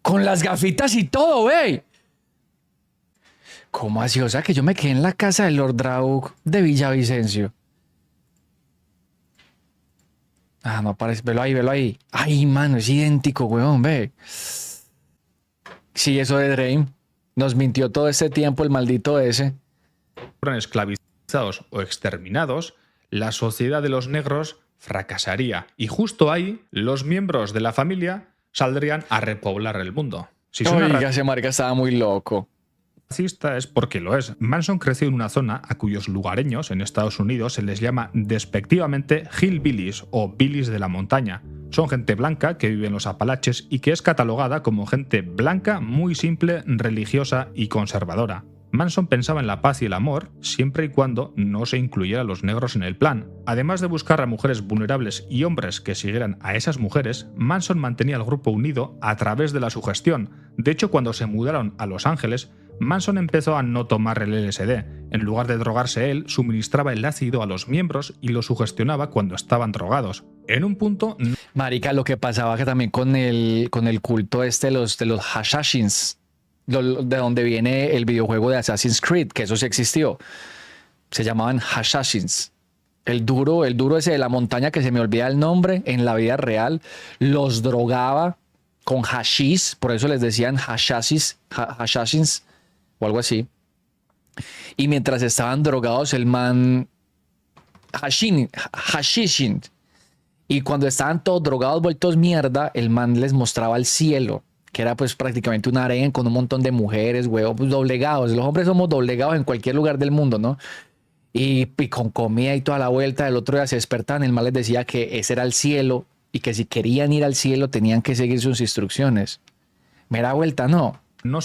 Con las gafitas y todo, ve. ¿Cómo así? O sea, que yo me quedé en la casa de Lord Draug de Villavicencio. Ah, no parece. Velo ahí, velo ahí. Ay, mano, es idéntico, weón, ve. Sí, eso de Drain. Nos mintió todo este tiempo el maldito ese. esclavizados o exterminados, la sociedad de los negros fracasaría. Y justo ahí, los miembros de la familia saldrían a repoblar el mundo. Si suena Oiga, ese marica estaba muy loco. racista es porque lo es. Manson creció en una zona a cuyos lugareños en Estados Unidos se les llama despectivamente hillbillies o billies de la montaña. Son gente blanca que vive en los Apalaches y que es catalogada como gente blanca muy simple, religiosa y conservadora. Manson pensaba en la paz y el amor siempre y cuando no se incluyera a los negros en el plan. Además de buscar a mujeres vulnerables y hombres que siguieran a esas mujeres, Manson mantenía al grupo unido a través de la sugestión. De hecho, cuando se mudaron a Los Ángeles, Manson empezó a no tomar el LSD. En lugar de drogarse él, suministraba el ácido a los miembros y los sugestionaba cuando estaban drogados. En un punto... Marica, lo que pasaba que también con el culto este de los Hashashins, de donde viene el videojuego de Assassin's Creed, que eso sí existió. Se llamaban Hashashins. El duro ese de la montaña, que se me olvida el nombre, en la vida real, los drogaba con hashish, por eso les decían Hashashins o algo así. Y mientras estaban drogados, el man hashishin. Y cuando estaban todos drogados, vueltos mierda, el man les mostraba el cielo, que era pues prácticamente un harén con un montón de mujeres, huevos, pues, doblegados. Los hombres somos doblegados en cualquier lugar del mundo, ¿no? Y con comida y toda la vuelta. El otro día se despertaban, el man les decía que ese era el cielo y que si querían ir al cielo tenían que seguir sus instrucciones. Mera vuelta, no. No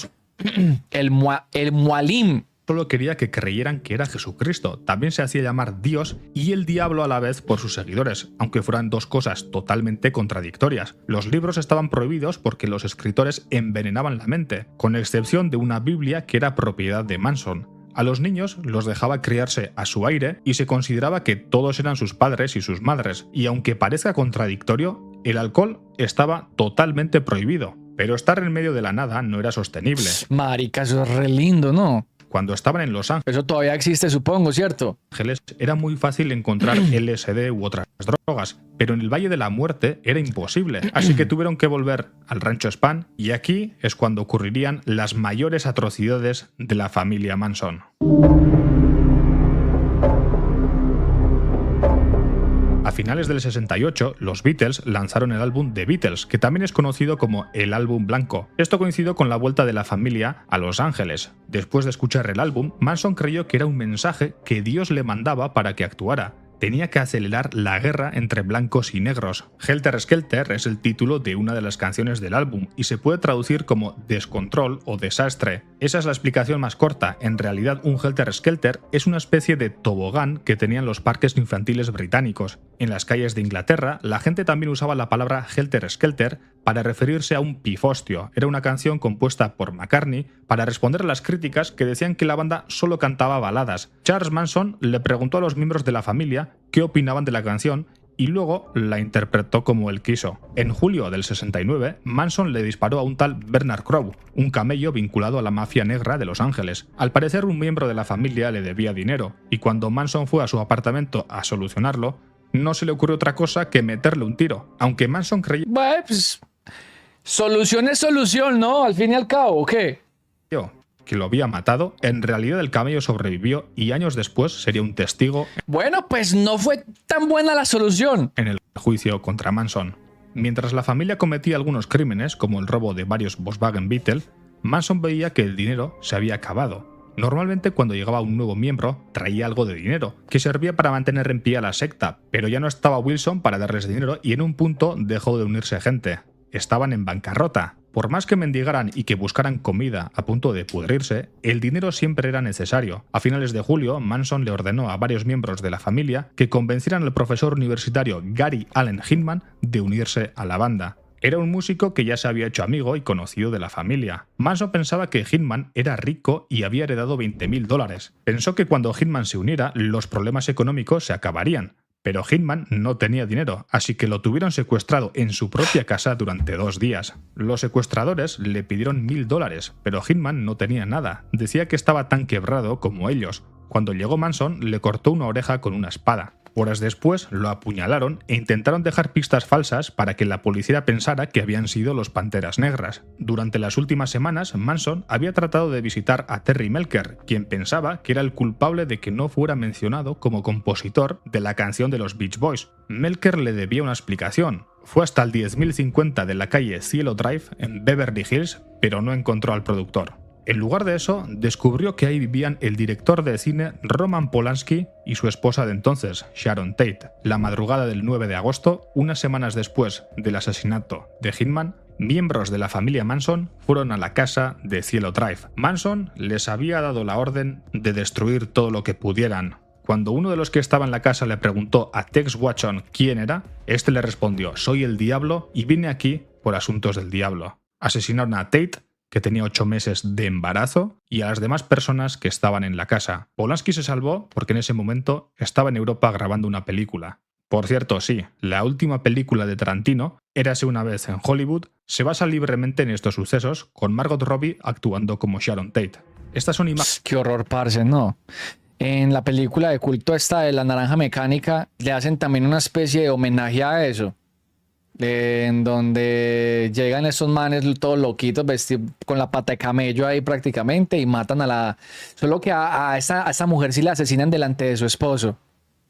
El Mualim. solo quería que creyeran que era Jesucristo, también se hacía llamar Dios y el diablo a la vez por sus seguidores, aunque fueran dos cosas totalmente contradictorias. Los libros estaban prohibidos porque los escritores envenenaban la mente, con excepción de una Biblia que era propiedad de Manson. A los niños los dejaba criarse a su aire y se consideraba que todos eran sus padres y sus madres, y aunque parezca contradictorio, el alcohol estaba totalmente prohibido. Pero estar en medio de la nada no era sostenible. Marica, eso es re lindo, ¿no? Cuando estaban en Los Eso todavía existe, supongo, ¿cierto? Ángeles era muy fácil encontrar LSD u otras drogas, pero en el Valle de la Muerte era imposible, así que tuvieron que volver al rancho Span y aquí es cuando ocurrirían las mayores atrocidades de la familia Manson. A finales del 68, los Beatles lanzaron el álbum The Beatles, que también es conocido como el álbum blanco. Esto coincidió con la vuelta de la familia a Los Ángeles. Después de escuchar el álbum, Manson creyó que era un mensaje que Dios le mandaba para que actuara. Tenía que acelerar la guerra entre blancos y negros. Helter Skelter es el título de una de las canciones del álbum y se puede traducir como descontrol o desastre. Esa es la explicación más corta. En realidad, un Helter Skelter es una especie de tobogán que tenían los parques infantiles británicos. En las calles de Inglaterra, la gente también usaba la palabra Helter Skelter para referirse a un pifostio. Era una canción compuesta por McCartney para responder a las críticas que decían que la banda solo cantaba baladas. Charles Manson le preguntó a los miembros de la familia qué opinaban de la canción y luego la interpretó como él quiso. En julio del 69, Manson le disparó a un tal Bernard Crowe, un camello vinculado a la mafia negra de Los Ángeles. Al parecer, un miembro de la familia le debía dinero, y cuando Manson fue a su apartamento a solucionarlo, no se le ocurrió otra cosa que meterle un tiro, aunque Manson creyó Bueno, pues, solución es solución, ¿no? Al fin y al cabo, ¿o qué? que lo había matado. En realidad el camello sobrevivió y años después sería un testigo Bueno, pues no fue tan buena la solución. en el juicio contra Manson. Mientras la familia cometía algunos crímenes, como el robo de varios Volkswagen Beetle, Manson veía que el dinero se había acabado. Normalmente cuando llegaba un nuevo miembro, traía algo de dinero, que servía para mantener en pie a la secta, pero ya no estaba Wilson para darles dinero y en un punto dejó de unirse gente. Estaban en bancarrota. Por más que mendigaran y que buscaran comida a punto de pudrirse, el dinero siempre era necesario. A finales de julio, Manson le ordenó a varios miembros de la familia que convencieran al profesor universitario Gary Allen Hinman de unirse a la banda. Era un músico que ya se había hecho amigo y conocido de la familia. Manson pensaba que Hinman era rico y había heredado $20,000. Pensó que cuando Hinman se uniera, los problemas económicos se acabarían. Pero Hinman no tenía dinero, así que lo tuvieron secuestrado en su propia casa durante 2 días. Los secuestradores le pidieron $1,000, pero Hinman no tenía nada. Decía que estaba tan quebrado como ellos. Cuando llegó Manson, le cortó una oreja con una espada. Horas después lo apuñalaron e intentaron dejar pistas falsas para que la policía pensara que habían sido los Panteras Negras. Durante las últimas semanas, Manson había tratado de visitar a Terry Melcher, quien pensaba que era el culpable de que no fuera mencionado como compositor de la canción de los Beach Boys. Melcher le debía una explicación. Fue hasta el 10.050 de la calle Cielo Drive en Beverly Hills, pero no encontró al productor. En lugar de eso, descubrió que ahí vivían el director de cine Roman Polanski y su esposa de entonces, Sharon Tate. La madrugada del 9 de agosto, unas semanas después del asesinato de Hinman, miembros de la familia Manson fueron a la casa de Cielo Drive. Manson les había dado la orden de destruir todo lo que pudieran. Cuando uno de los que estaba en la casa le preguntó a Tex Watson quién era, este le respondió: «Soy el diablo y vine aquí por asuntos del diablo». Asesinaron a Tate, que tenía 8 meses de embarazo, y a las demás personas que estaban en la casa. Polanski se salvó porque en ese momento estaba en Europa grabando una película. Por cierto, sí, la última película de Tarantino, Érase una vez en Hollywood, se basa libremente en estos sucesos, con Margot Robbie actuando como Sharon Tate. Estas son imágenes... Qué horror, parce, no. En la película de culto esta de La Naranja Mecánica, le hacen también una especie de homenaje a eso. En donde llegan esos manes todos loquitos vestidos con la pata de camello ahí prácticamente y matan a la... Solo que a esa mujer sí la asesinan delante de su esposo.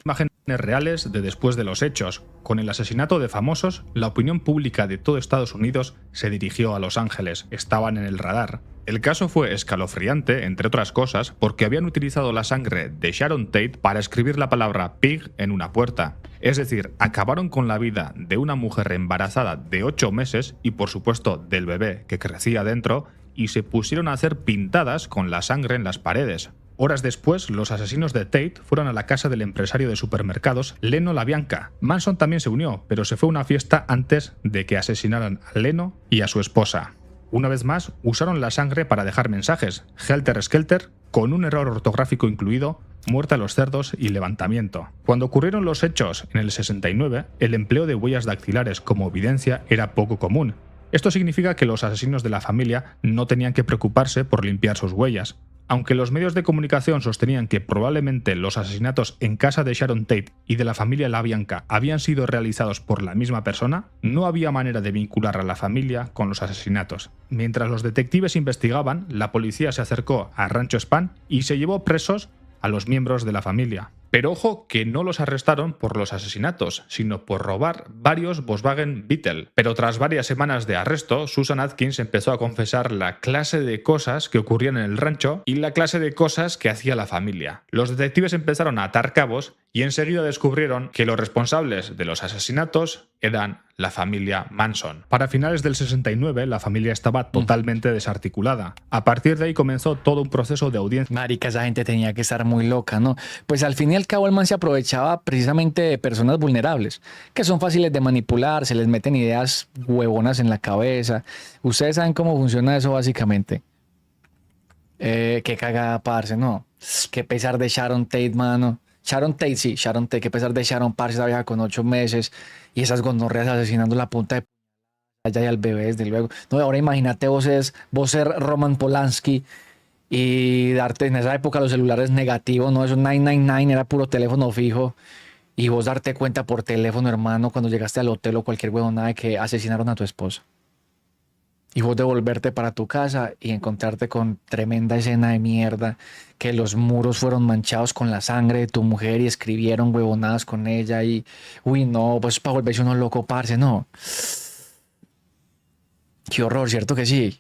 Imágenes reales de después de los hechos. Con el asesinato de famosos, la opinión pública de todo Estados Unidos se dirigió a Los Ángeles. Estaban en el radar. El caso fue escalofriante, entre otras cosas, porque habían utilizado la sangre de Sharon Tate para escribir la palabra pig en una puerta. Es decir, acabaron con la vida de una mujer embarazada de 8 meses y por supuesto del bebé que crecía dentro, y se pusieron a hacer pintadas con la sangre en las paredes. Horas después, los asesinos de Tate fueron a la casa del empresario de supermercados Leno LaBianca. Manson también se unió, pero se fue a una fiesta antes de que asesinaran a Leno y a su esposa. Una vez más, usaron la sangre para dejar mensajes, Helter Skelter, con un error ortográfico incluido, muerte a los cerdos y levantamiento. Cuando ocurrieron los hechos en el 69, el empleo de huellas dactilares como evidencia era poco común. Esto significa que los asesinos de la familia no tenían que preocuparse por limpiar sus huellas. Aunque los medios de comunicación sostenían que probablemente los asesinatos en casa de Sharon Tate y de la familia LaBianca habían sido realizados por la misma persona, no había manera de vincular a la familia con los asesinatos. Mientras los detectives investigaban, la policía se acercó a Rancho Span y se llevó presos a los miembros de la familia. Pero ojo que no los arrestaron por los asesinatos, sino por robar varios Volkswagen Beetle. Pero tras varias semanas de arresto, Susan Atkins empezó a confesar la clase de cosas que ocurrían en el rancho y la clase de cosas que hacía la familia. Los detectives empezaron a atar cabos y enseguida descubrieron que los responsables de los asesinatos eran la familia Manson. Para finales del 69, la familia estaba totalmente desarticulada. A partir de ahí comenzó todo un proceso de audiencia. Marica, esa gente tenía que estar muy loca, ¿no? Pues al fin y al cabo el man se aprovechaba precisamente de personas vulnerables, que son fáciles de manipular, se les meten ideas huevonas en la cabeza. Ustedes saben cómo funciona eso básicamente. Qué cagada, parce, no. Qué pesar de Sharon Tate, mano. Sharon Tate, sí, Sharon Tate, que a pesar de Sharon Parr, esa vieja con 8 meses y esas gonorreas asesinando la punta de allá y al bebé, desde luego. No, ahora imagínate vos ser Roman Polanski y darte en esa época los celulares negativos, no, eso 999 era puro teléfono fijo y vos darte cuenta por teléfono, hermano, cuando llegaste al hotel o cualquier huevonada de que asesinaron a tu esposa. Y vos devolverte para tu casa y encontrarte con tremenda escena de mierda, que los muros fueron manchados con la sangre de tu mujer y escribieron huevonadas con ella y, uy, no, pues para volverse uno loco, parce, no. Qué horror, ¿cierto que sí?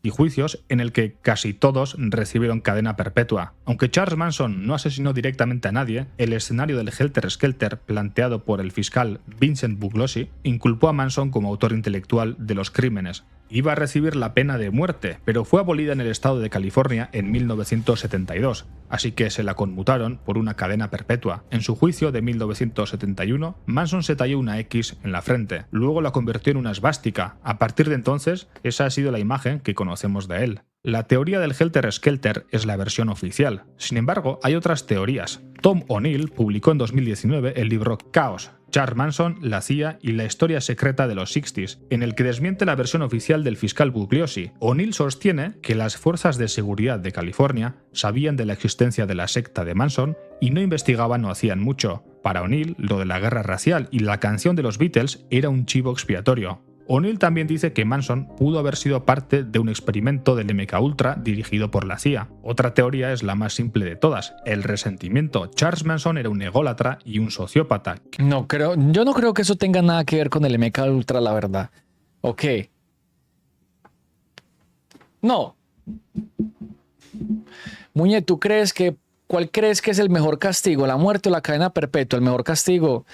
Y juicios en el que casi todos recibieron cadena perpetua. Aunque Charles Manson no asesinó directamente a nadie, el escenario del Helter Skelter planteado por el fiscal Vincent Bugliosi inculpó a Manson como autor intelectual de los crímenes. Iba a recibir la pena de muerte, pero fue abolida en el estado de California en 1972, así que se la conmutaron por una cadena perpetua. En su juicio de 1971, Manson se talló una X en la frente, luego la convirtió en una esvástica. A partir de entonces, esa ha sido la imagen que conocemos de él. La teoría del Helter Skelter es la versión oficial. Sin embargo, hay otras teorías. Tom O'Neill publicó en 2019 el libro Chaos, Charles Manson, la CIA y la historia secreta de los 60s, en el que desmiente la versión oficial del fiscal Bugliosi. O'Neill sostiene que las fuerzas de seguridad de California sabían de la existencia de la secta de Manson y no investigaban o hacían mucho. Para O'Neill, lo de la guerra racial y la canción de los Beatles era un chivo expiatorio. O'Neill también dice que Manson pudo haber sido parte de un experimento del MKUltra dirigido por la CIA. Otra teoría es la más simple de todas, el resentimiento. Charles Manson era un ególatra y un sociópata. Yo no creo que eso tenga nada que ver con el MKUltra, la verdad. Ok. No. Muñe, ¿cuál crees que es el mejor castigo? ¿La muerte o la cadena perpetua? El mejor castigo,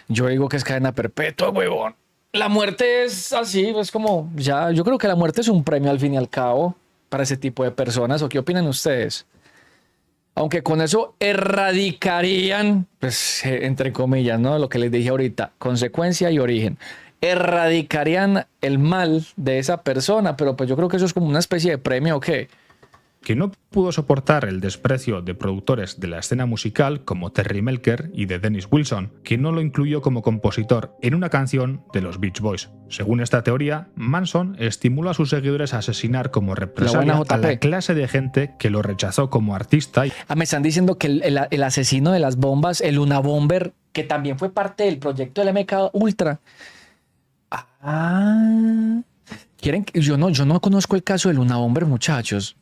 yo digo que es cadena perpetua, huevón. La muerte es así, es como, ya, yo creo que la muerte es un premio al fin y al cabo para ese tipo de personas. ¿O qué opinan ustedes? Aunque con eso erradicarían, pues, entre comillas, ¿no? Lo que les dije ahorita, consecuencia y origen. Erradicarían el mal de esa persona, pero pues yo creo que eso es como una especie de premio, ¿o qué? Que no pudo soportar el desprecio de productores de la escena musical como Terry Melcher y de Dennis Wilson, que no lo incluyó como compositor en una canción de los Beach Boys. Según esta teoría, Manson estimuló a sus seguidores a asesinar como represalia a la clase de gente que lo rechazó como artista. Me están diciendo que el asesino de las bombas, el Unabomber, que también fue parte del proyecto del MKUltra. ¿Quieren? Yo no conozco el caso del Unabomber, muchachos.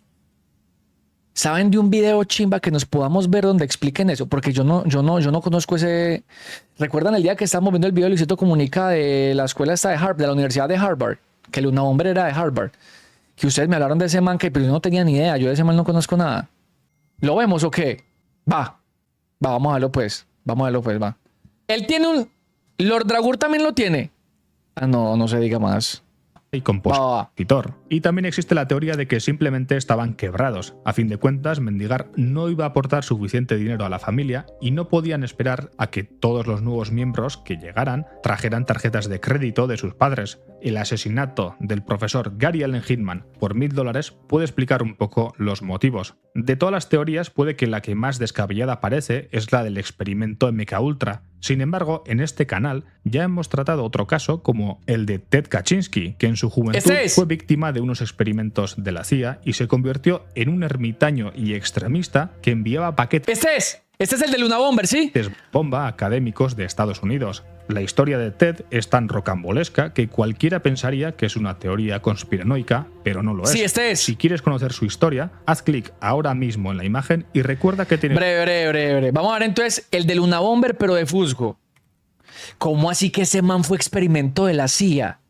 ¿Saben de un video chimba que nos podamos ver donde expliquen eso? Porque yo no conozco ese... ¿Recuerdan el día que estábamos viendo el video de Luisito Comunica de la escuela esta de Harvard, de la Universidad de Harvard? Que el Unabomber era de Harvard. Que ustedes me hablaron de ese man, pero yo no tenía ni idea. Yo de ese man no conozco nada. ¿Lo vemos o qué? Va, vamos a verlo pues. Va. Él tiene un... Lord Dragur también lo tiene. No se diga más. Y compositor. Y también existe la teoría de que simplemente estaban quebrados. A fin de cuentas, mendigar no iba a aportar suficiente dinero a la familia y no podían esperar a que todos los nuevos miembros que llegaran trajeran tarjetas de crédito de sus padres. El asesinato del profesor Gary Allen Hinman por $1000 puede explicar un poco los motivos. De todas las teorías, puede que la que más descabellada parece es la del experimento MKUltra. Sin embargo, en este canal ya hemos tratado otro caso como el de Ted Kaczynski, que en su juventud fue víctima de unos experimentos de la CIA y se convirtió en un ermitaño y extremista que enviaba paquetes. Este es el del Unabomber, ¿sí? Bomba a académicos de Estados Unidos. La historia de Ted es tan rocambolesca que cualquiera pensaría que es una teoría conspiranoica, pero no lo es. Sí, este es. Si quieres conocer su historia, haz clic ahora mismo en la imagen y recuerda que tiene... Breve. Vamos a ver entonces el del Unabomber, pero de Fusco. ¿Cómo así que ese man fue experimento de la CIA?